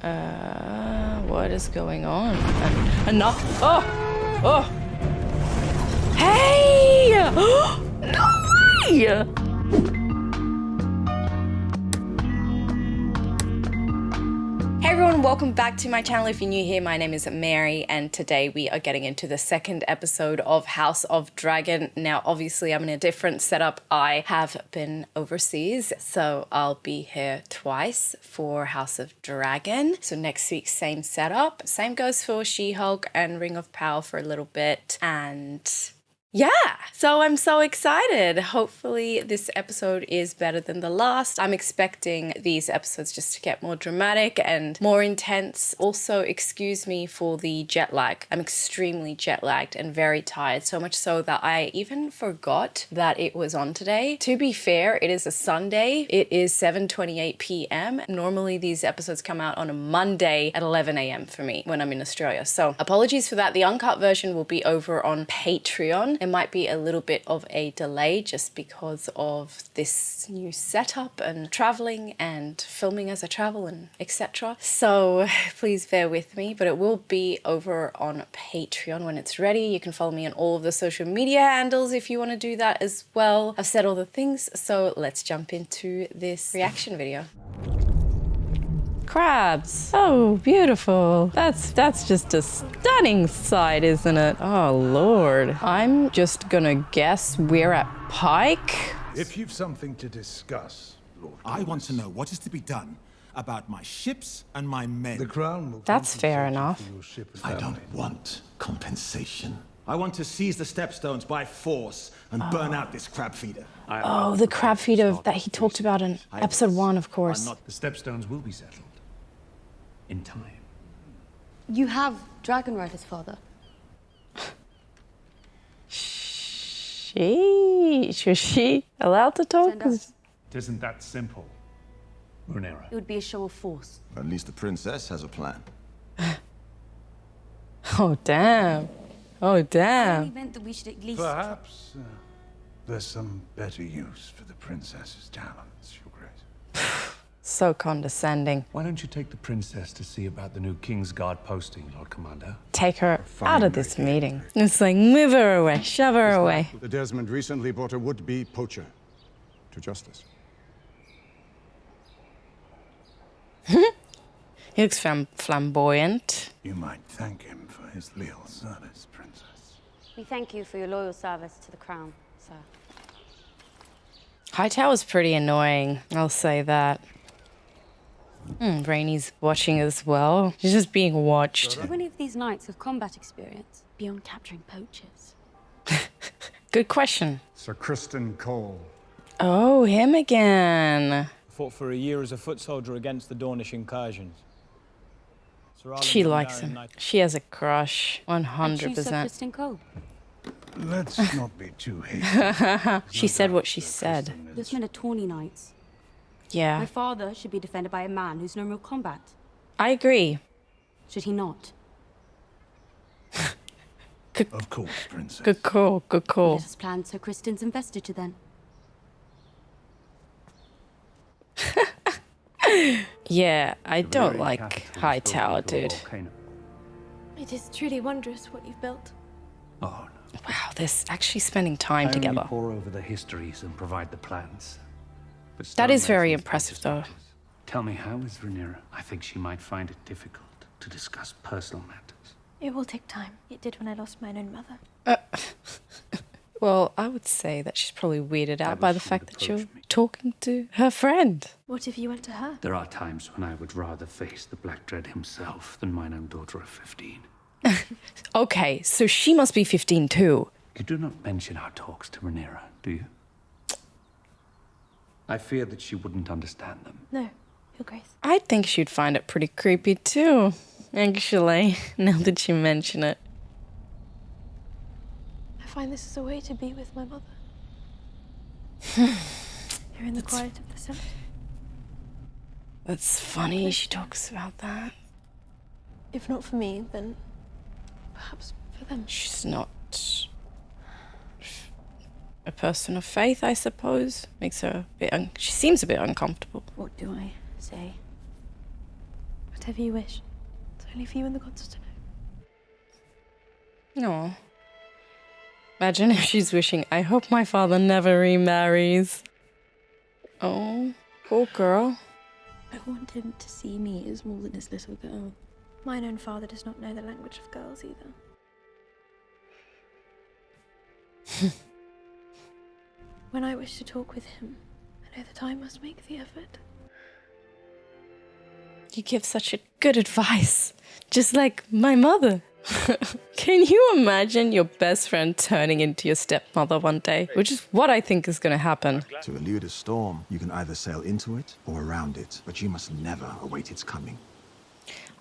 What is going on? Enough. Oh! Oh! Hey! No way! Hey everyone, welcome back to my channel. If you're new here, my name is Mary, and today we are getting into the second episode of House of Dragon. Now, obviously, I'm in a different setup. I have been overseas, so I'll be here twice for House of Dragon. So next week, same setup. Same goes for She-Hulk and Ring of Power for a little bit, and yeah, so I'm so excited. Hopefully this episode is better than the last. I'm expecting these episodes just to get more dramatic and more intense. Also, excuse me for the jet lag. I'm extremely jet lagged and very tired, so much so that I even forgot that it was on today. To be fair, it is a Sunday. It is 7:28 p.m. Normally these episodes come out on a Monday at 11 a.m. for me when I'm in Australia. So apologies for that. The uncut version will be over on Patreon. It might be a little bit of a delay just because of this new setup and traveling and filming as I travel and etc. So please bear with me, but it will be over on Patreon when it's ready. You can follow me on all of the social media handles if you want to do that as well. I've said all the things, so let's jump into this reaction video. Crabs. Oh, beautiful. That's just a stunning sight, isn't it? Oh, Lord. I'm just gonna guess we're at Pike. If you've something to discuss, Lord, I want to know what is to be done about my ships and my men. the Crown will. That's fair compensate you enough. for your ship and I family. don't want compensation. I want to seize the stepstones by force and burn out this crab feeder. Oh, the crab feeder that he talked about in episode 1, of course. The stepstones will be settled. In time. You have dragon riders, father. Was she allowed to talk? Stand up. It isn't that simple, Rhaenyra. It would be a show of force. At least the princess has a plan. Oh, damn. Oh, I damn. only meant that we should at least... Perhaps there's some better use for the princess's talents, Your Grace. So condescending. Why don't you take the princess to see about the new King's Guard posting, Lord Commander? Take her out of this meeting. It's like, move her away, shove her away. The Desmond recently brought a would-be poacher to justice. He looks flamboyant. You might thank him for his leal service, Princess. We thank you for your loyal service to the crown, sir. Hightower's pretty annoying, I'll say that. Rainy's watching as well. She's just being watched. Do any of these knights have combat experience beyond capturing poachers? Good question. Sir Kristen Cole. Oh, him again. Fought for a year as a foot soldier against the Dornish incursions. Sir Arlen She von likes Darren him. Knight- She has a crush. And you, Sir 100%. Kristen Cole. Let's not be too hasty. She said what she said. Those men are tawny knights. My Yeah, father should be defended by a man who's known real combat. I agree. Should he not? Of course, Princess. Good call, good call. Let us plan Sir Kristen's investiture then. Yeah, I don't Very like capital Hightower, spoken to a dude. volcano. It is truly wondrous what you've built. Oh, no. Wow, they're actually spending time I together. only pore over the histories and provide the plans. But That is very stonemasons impressive, don't though. just practice. Tell me, how is Rhaenyra? I think she might find it difficult to discuss personal matters. It will take time. It did when I lost mine own mother. Well, I would say that she's probably weirded out Ever by the she fact that you're approached me. talking to her friend. What if you went to her? There are times when I would rather face the Black Dread himself than mine own daughter of 15. Okay, so she must be 15 too. You do not mention our talks to Rhaenyra, do you? I fear that she wouldn't understand them. No, Your Grace. I think she'd find it pretty creepy too, actually, now that you mention it. I find this is a way to be with my mother. Here in the quiet of the cemetery. That's funny she talks about that. If not for me, then perhaps for them. She's not a person of faith, I suppose. Makes her a bit she seems a bit uncomfortable. What do I say? Whatever you wish. It's only for you and the gods to know. No. Imagine if she's wishing, I hope my father never remarries. Oh, poor girl. I want him to see me as more than his little girl. Mine own father does not know the language of girls either. When I wish to talk with him, I know that I must make the effort. You give such a good advice. Just like my mother. Can you imagine your best friend turning into your stepmother one day? Which is what I think is going to happen. To elude a storm, you can either sail into it or around it, but you must never await its coming.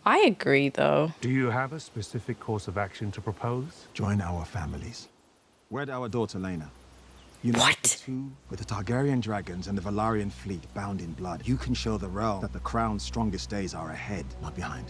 I agree, though. Do you have a specific course of action to propose? Join our families. Wed our daughter, Rhaenyra. Unite What? the two with the Targaryen dragons and the Velaryon fleet bound in blood. You can show the realm that the crown's strongest days are ahead, not behind.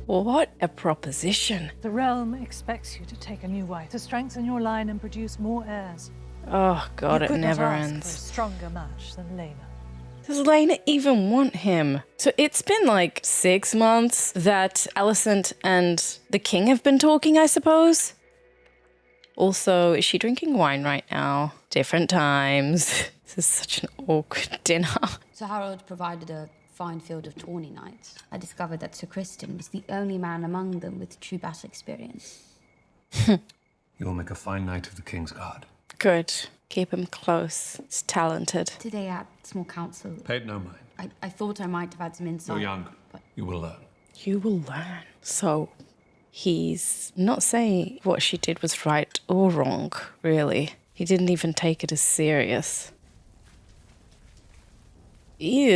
What a proposition. The realm expects you to take a new wife, to strengthen your line and produce more heirs. Oh, God, You it could not never ask ends. for a stronger match than Rhaenyra. Does Lena even want him? So it's been like 6 months that Alicent and the king have been talking, I suppose? Also, is she drinking wine right now? Different times. This is such an awkward dinner. Sir Harold provided a fine field of tawny knights. I discovered that Sir Criston was the only man among them with true battle experience. You'll make a fine knight of the King's Guard. Good. Keep him close. He's talented. Today at small council, Pay it no mind. I thought I might have had some insight. You're young. But You will learn. You will learn. So, he's not saying what she did was right or wrong, really. He didn't even take it as serious. Ew.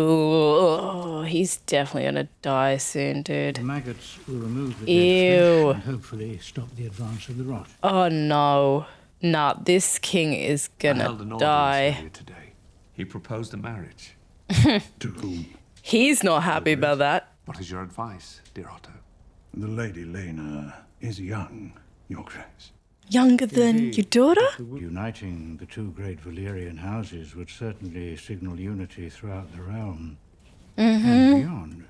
Oh, he's definitely gonna die soon, dude. The maggots will remove the Ew. dead flesh and hopefully stop the advance of the rot. Oh no. Nah, this king is I held gonna an audience die. earlier today. He proposed a marriage. To whom? He's not happy about that. What is your advice, dear Otto? The Lady Rhaenyra is young, Your Grace. Younger than your daughter? Uniting the two great Valyrian houses would certainly signal unity throughout the realm and beyond.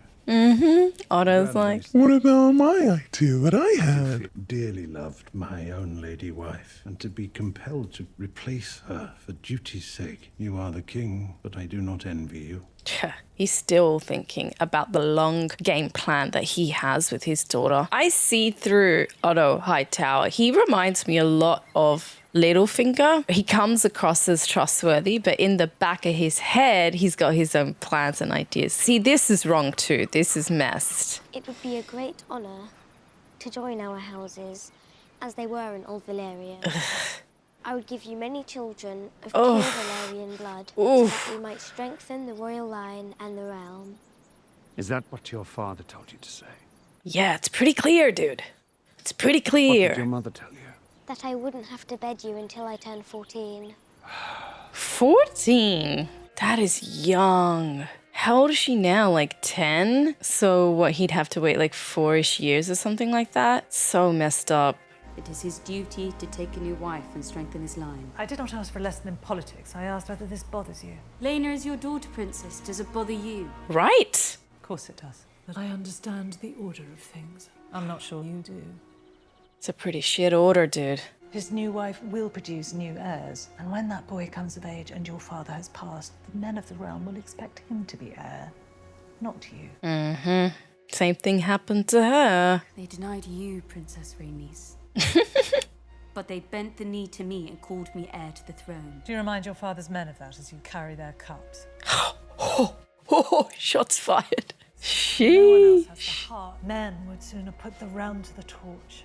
Otto's like, What about my idea that I had? Dearly loved my own lady wife, and to be compelled to replace her for duty's sake. You are the king, but I do not envy you. he's still thinking about the long game plan that he has with his daughter. I see through Otto Hightower. He reminds me a lot of Littlefinger. He comes across as trustworthy, but in the back of his head, he's got his own plans and ideas. See, this is wrong too. This is messed. It would be a great honour to join our houses, as they were in Old Valyria. I would give you many children of pure Valyrian blood, so that we might strengthen the royal line and the realm. Is that what your father told you to say? Yeah, it's pretty clear, dude. It's pretty What clear. did your mother tell you? That I wouldn't have to bed you until I turned 14. 14? That is young. How old is she now? Like 10? So what, he'd have to wait like 4-ish years or something like that? So messed up. It is his duty to take a new wife and strengthen his line. I did not ask for a lesson in politics. I asked whether this bothers you. Rhaenyra is your daughter, Princess. Does it bother you? Right? Of course it does. But I understand the order of things. I'm not sure you do. It's a pretty shit order, dude. His new wife will produce new heirs, and when that boy comes of age and your father has passed, the men of the realm will expect him to be heir, not you. Same thing happened to her. They denied you, Princess Rhaenys. But they bent the knee to me and called me heir to the throne. Do you remind your father's men of that as you carry their cups? Shots fired. No one else has the Sheesh. heart. Men would sooner put the realm to the torch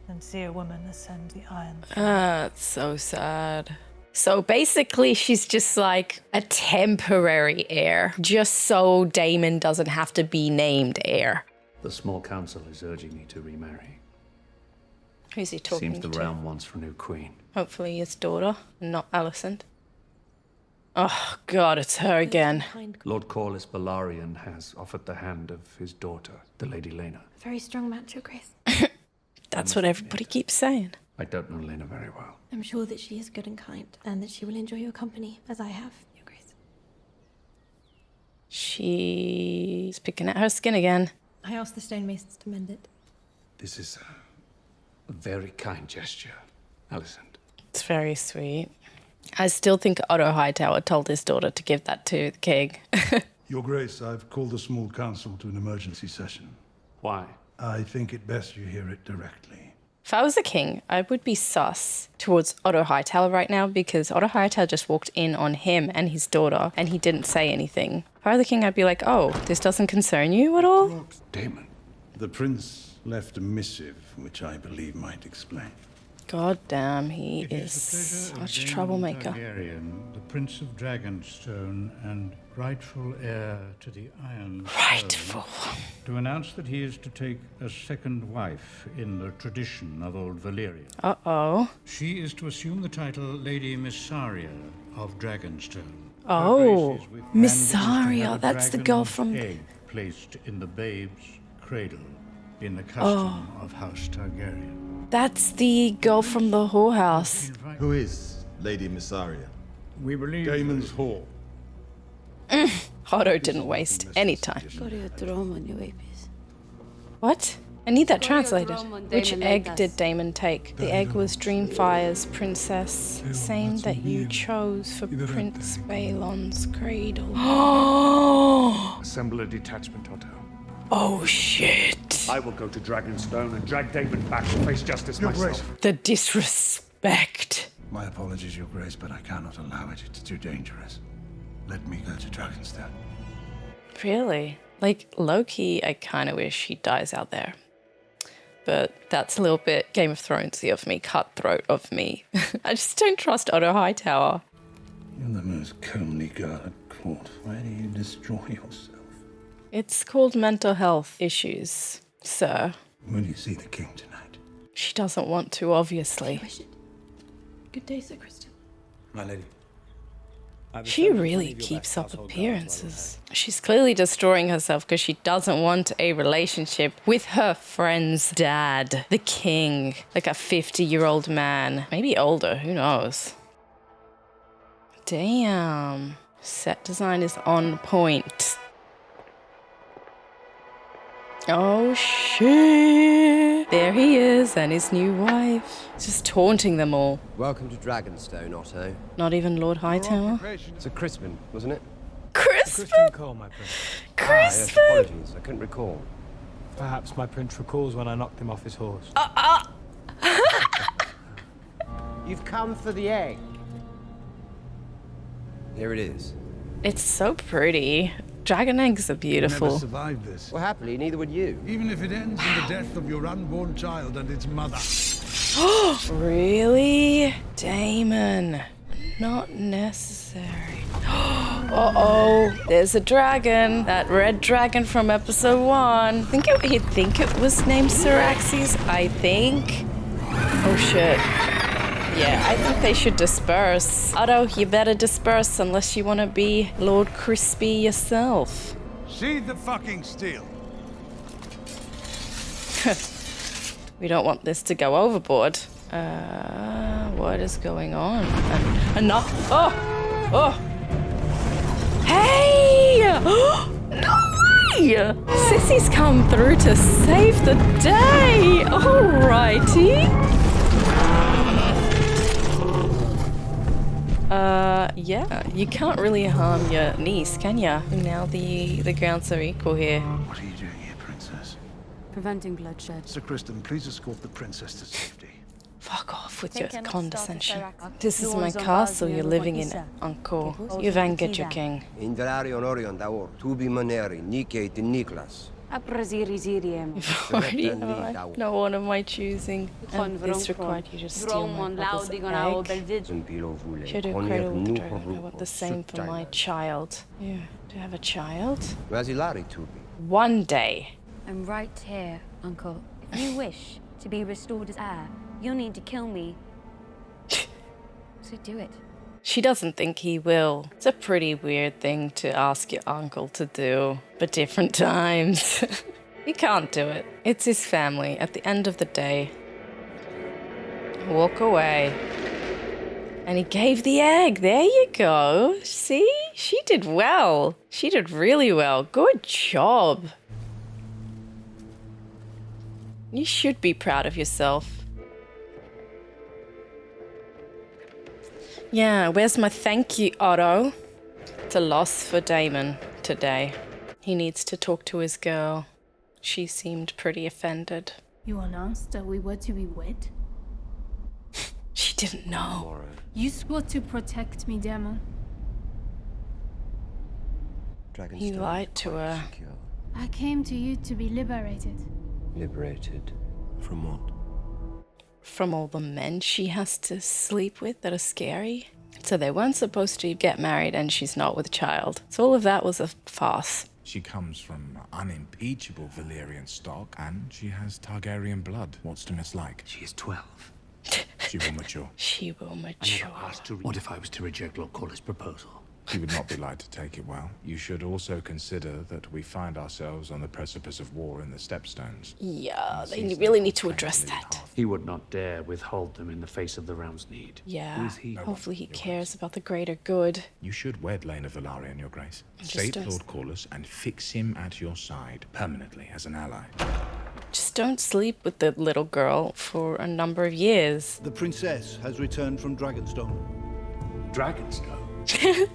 than see a woman ascend the iron throne. That's so sad. So basically, she's just like a temporary heir, just so Daemon doesn't have to be named heir. The small council is urging me to remarry. Who's he talking Seems the to? realm wants for a new queen. Hopefully his daughter, not Alicent. Oh God, it's her again. Lord Corlys Velaryon has offered the hand of his daughter, the Lady Rhaenyra. Very strong match, Your Grace. That's what everybody keeps saying. I don't know Rhaenyra very well. I'm sure that she is good and kind, and that she will enjoy your company, as I have, Your Grace. She's picking at her skin again. I asked the stonemasons to mend it. This is a very kind gesture, Alicent. It's very sweet. I still think Otto Hightower told his daughter to give that to the king. Your Grace, I've called the small council to an emergency session. Why? I think it best you hear it directly. If I was the king, I would be sus towards Otto Hightower right now because Otto Hightower just walked in on him and his daughter and he didn't say anything. If I were the king, I'd be like, oh, this doesn't concern you at all? Daemon. The prince left a missive, which I believe might explain. God damn, he It is the pleasure of such a Daemon troublemaker. Targaryen, the Prince of Dragonstone and rightful heir to the Iron Rightful. Throne, to announce that he is to take a second wife in the tradition of old Valyria. Uh-oh. She is to assume the title Lady Missaria of Dragonstone. Oh, Her grace is with- and is to Missaria, have a that's the girl dragon's from... egg placed in the babe's cradle in the custom of House Targaryen. That's the girl from the whorehouse. Who is Lady Missaria? We believe Daemon's whore. Otto didn't waste any time. What? I need that translated. Which egg did Daemon take? The egg was Dreamfire's princess, same that you chose for Prince Balon's cradle. Assemble a detachment, Otto. Oh shit. I will go to Dragonstone and drag Daemon back to face justice myself. The disrespect. My apologies, Your Grace, but I cannot allow it. It's too dangerous. Let me go to Dragonstone. Really? Like, low-key, I kind of wish he dies out there. But that's a little bit Game of Thronesy of me, cutthroat of me. I just don't trust Otto Hightower. You're the most comely girl at court. Why do you destroy yourself? It's called mental health issues, sir. Will you see the king tonight? She doesn't want to, obviously. Good day, Sir Kristen. My lady. She really keeps up appearances. She's clearly destroying herself because she doesn't want a relationship with her friend's dad, the king, like a 50-year-old man. Maybe older, who knows? Damn. Set design is on point. Oh shit! There he is and his new wife. Just taunting them all. Welcome to Dragonstone, Otto. Not even Lord Hightower. It's a Crispin, wasn't it? Crispin! Christian Cole, my prince. Yes, apologies, I couldn't recall. Perhaps my prince recalls when I knocked him off his horse. You've come for the egg. Here it is. It's so pretty. Dragon eggs are beautiful. Never survived this. Well, happily, neither would you. Even if it ends in the death of your unborn child and its mother. Really? Damon. Not necessary. Uh-oh. There's a dragon. That red dragon from episode 1. He'd think it was named Syraxes, I think. Oh, shit. Yeah, I think they should disperse. Otto, you better disperse unless you want to be Lord Crispy yourself. Sheathe the fucking steel. We don't want this to go overboard. What is going on? Enough. Oh! Hey! No way! Sissy's come through to save the day! Alrighty. Yeah, you can't really harm your niece, can ya? Now the grounds are equal here. What are you doing here, princess? Preventing bloodshed. Sir Kristen, please escort the princess to safety. Fuck off with your condescension. This is my castle you're living in, Uncle. You've angered your king. Indrarion Orion Daor, Tubi Maneri, Nike de Niklas. You've already had no one of my choosing, and this required you to steal my mother's egg. Should have cradle with dragon. I want the same for my child. You do you have a child? Razilari Tubi. One day. I'm right here, Uncle. If you wish to be restored as heir, you'll need to kill me. So do it. She doesn't think he will. It's a pretty weird thing to ask your uncle to do, but different times. He can't do it. It's his family at the end of the day. Walk away. And he gave the egg. There you go. See? She did well. She did really well. Good job. You should be proud of yourself. Yeah, where's my thank you, Otto? It's a loss for Damon today. He needs to talk to his girl. She seemed pretty offended. You announced that we were to be wed? She didn't know. You swore to protect me, Demon. He lied to her. I came to you to be liberated. Liberated? From what? From all the men she has to sleep with that are scary. So they weren't supposed to get married and she's not with child. So all of that was a farce. She comes from unimpeachable Valyrian stock, and she has Targaryen blood. What's to mislike? She is 12. She will mature. She will I mature. never asked to. What if I was to reject Lord Corlys' proposal? He would not be light to take it well. You should also consider that we find ourselves on the precipice of war in the Stepstones. Yeah, they really need to address that. He would not dare withhold them in the face of the realm's need. Yeah, Who is he? hopefully he cares about the greater good. You should wed Lena Velaryon, Your Grace. Just Sate don't- Lord Corlys and fix him at your side permanently as an ally. Just don't sleep with the little girl for a number of years. The princess has returned from Dragonstone. Dragonstone?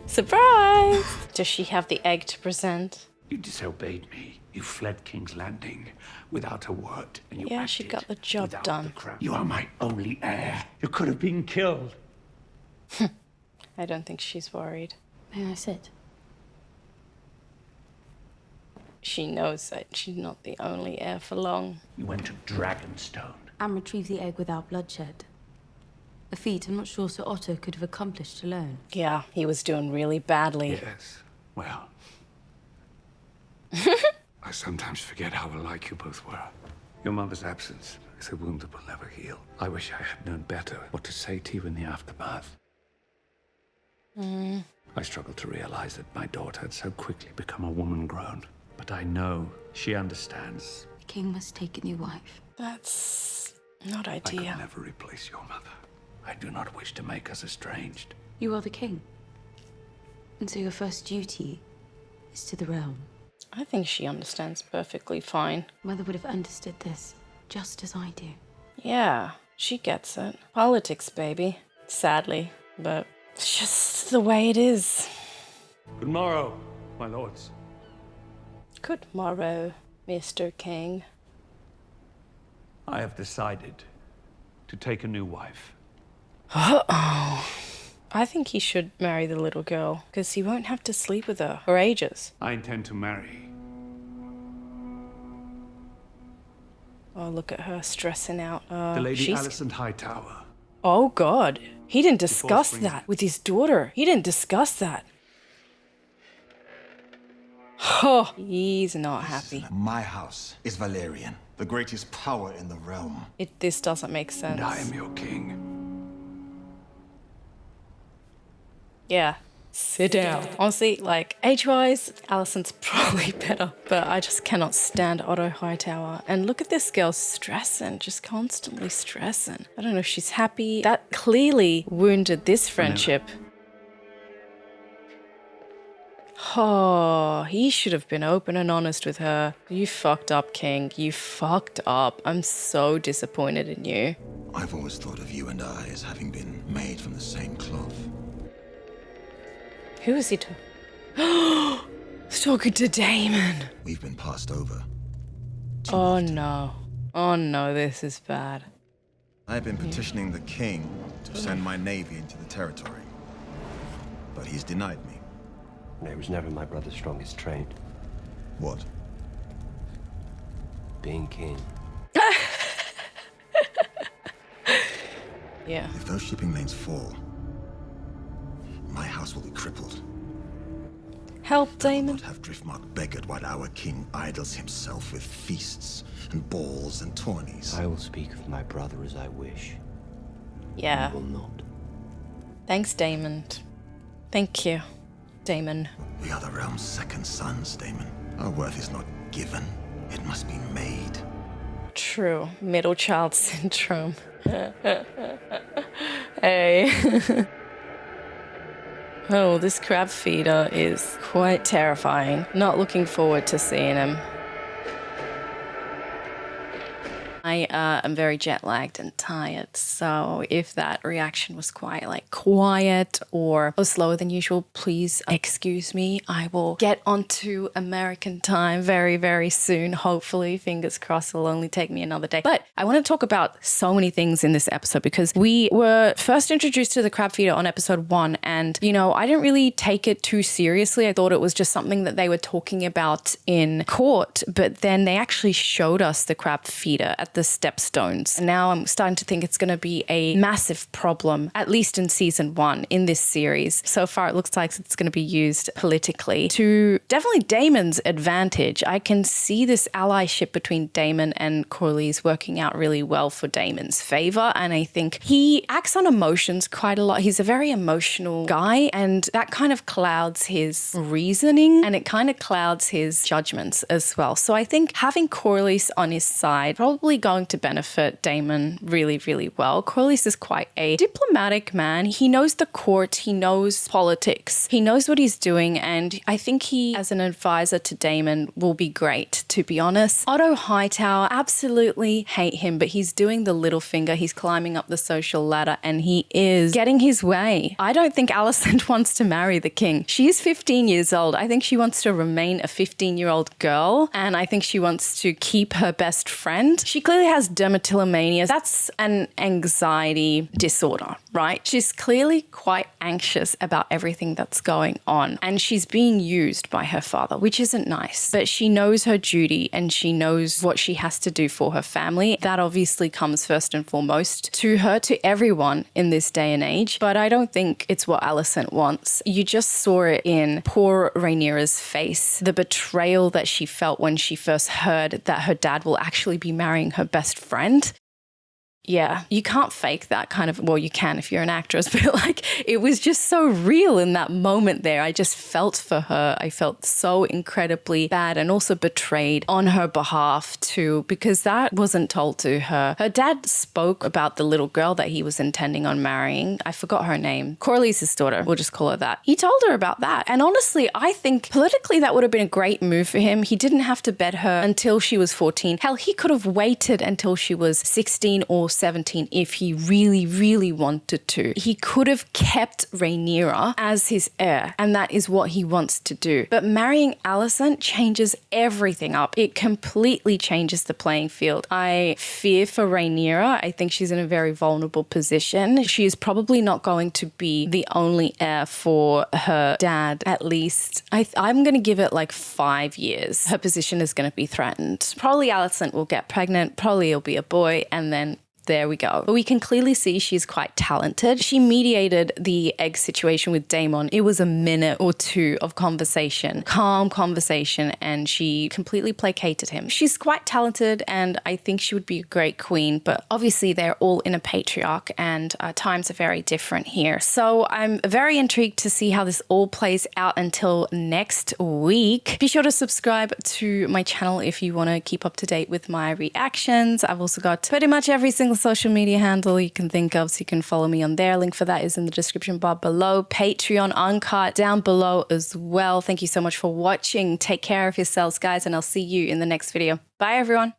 Surprise! Does she have the egg to present? You disobeyed me. You fled King's Landing without a word, and you Yeah, she acted got the job without done. the crown. You are my only heir. You could have been killed. I don't think she's worried. May I sit? She knows that she's not the only heir for long. You went to Dragonstone. And retrieve the egg without bloodshed. A feat I'm not sure Sir Otto could have accomplished alone. Yeah, he was doing really badly. Yes. Well, I sometimes forget how alike you both were. Your mother's absence is a wound that will never heal. I wish I had known better what to say to you in the aftermath. I struggle to realize that my daughter had so quickly become a woman grown. But I know she understands. The king must take a new wife. That's not I ideal. could never replace your mother. I do not wish to make us estranged. You are the king. And so your first duty is to the realm. I think she understands perfectly fine. Mother would have understood this, just as I do. Yeah, she gets it. Politics, baby. Sadly, but it's just the way it is. Good morrow, my lords. Good morrow, Mr. King. I have decided to take a new wife. Uh-oh. I think he should marry the little girl, because he won't have to sleep with her for ages. I intend to marry. Oh, look at her stressing out. The Lady she's... Alicent Hightower. Oh, God. He didn't discuss springs- that with his daughter. He didn't discuss that. Oh, he's not happy. My house is Valerian, the greatest power in the realm. This doesn't make sense. And I am your king. Yeah. Sit down. Honestly, like, age-wise, Alicent's probably better. But I just cannot stand Otto Hightower. And look at this girl stressing, just constantly stressing. I don't know if she's happy. That clearly wounded this friendship. Oh, he should have been open and honest with her. You fucked up, King. You fucked up. I'm so disappointed in you. I've always thought of you and I as having been made from the same cloth. Who is he to? He's talking to Damon. We've been passed over. Oh no. Oh no, this is bad. I've been petitioning the king to send my navy into the territory. But he's denied me. It was never my brother's strongest trait. What? Being king. Yeah. If those shipping lanes fall, my house will be crippled. Help, Damon. Not have Driftmark beggared while our king idles himself with feasts and balls and tourneys. I will speak of my brother as I wish. Yeah. You will not. Thanks, Damon. Thank you, Damon. We are the realm's second sons, Damon. Our worth is not given. It must be made. True. Middle child syndrome. Hey. Oh, this crab feeder is quite terrifying. Not looking forward to seeing him. I am very jet lagged and tired, so if that reaction was quite like quiet or slower than usual, please excuse me. I will get onto American time very, very soon. Hopefully, fingers crossed, it'll only take me another day. But I want to talk about so many things in this episode because we were first introduced to the crab feeder on episode 1, and you know, I didn't really take it too seriously. I thought it was just something that they were talking about in court, but then they actually showed us the crab feeder at the stepstones. And now I'm starting to think it's going to be a massive problem, at least in season 1 in this series. So far, it looks like it's going to be used politically to definitely Daemon's advantage. I can see this allyship between Daemon and Corlys working out really well for Daemon's favor. And I think he acts on emotions quite a lot. He's a very emotional guy, and that kind of clouds his reasoning and it kind of clouds his judgments as well. So I think having Corlys on his side probably going to benefit Daemon really, really well. Corlys is quite a diplomatic man. He knows the court, he knows politics, he knows what he's doing, and I think he, as an advisor to Daemon, will be great, to be honest. Otto Hightower, absolutely hate him, but he's doing the little finger. He's climbing up the social ladder and he is getting his way. I don't think Alicent wants to marry the king. She's 15 years old. I think she wants to remain a 15-year-old girl, and I think she wants to keep her best friend. She clearly has dermatillomania. That's an anxiety disorder, right? She's clearly quite anxious about everything that's going on, and she's being used by her father, which isn't nice. But she knows her duty and she knows what she has to do for her family. That obviously comes first and foremost to her, to everyone in this day and age. But I don't think it's what Alicent wants. You just saw it in poor Rhaenyra's face, the betrayal that she felt when she first heard that her dad will actually be marrying her best friend. Yeah, you can't fake that kind of, well, you can if you're an actress, but like it was just so real in that moment there. I just felt for her. I felt so incredibly bad and also betrayed on her behalf too, because that wasn't told to her. Her dad spoke about the little girl that he was intending on marrying. I forgot her name. Corlys' daughter, we'll just call her that. He told her about that. And honestly, I think politically that would have been a great move for him. He didn't have to bed her until she was 14. Hell, he could have waited until she was 16 or 17 if he really, really wanted to. He could have kept Rhaenyra as his heir, and that is what he wants to do. But marrying Alicent changes everything up. It completely changes the playing field. I fear for Rhaenyra. I think she's in a very vulnerable position. She is probably not going to be the only heir for her dad, at least. I'm going to give it like 5 years. Her position is going to be threatened. Probably Alicent will get pregnant. Probably it'll be a boy, and then there we go. But we can clearly see she's quite talented. She mediated the egg situation with Daemon. It was a minute or two of conversation, calm conversation, and she completely placated him. She's quite talented, and I think she would be a great queen, but obviously they're all in a patriarch, and times are very different here. So I'm very intrigued to see how this all plays out until next week. Be sure to subscribe to my channel if you want to keep up to date with my reactions. I've also got pretty much every single social media handle you can think of, so you can follow me on there. Link for that is in the description bar below. Patreon uncut down below as well. Thank you so much for watching. Take care of yourselves, guys, and I'll see you in the next video. Bye, everyone.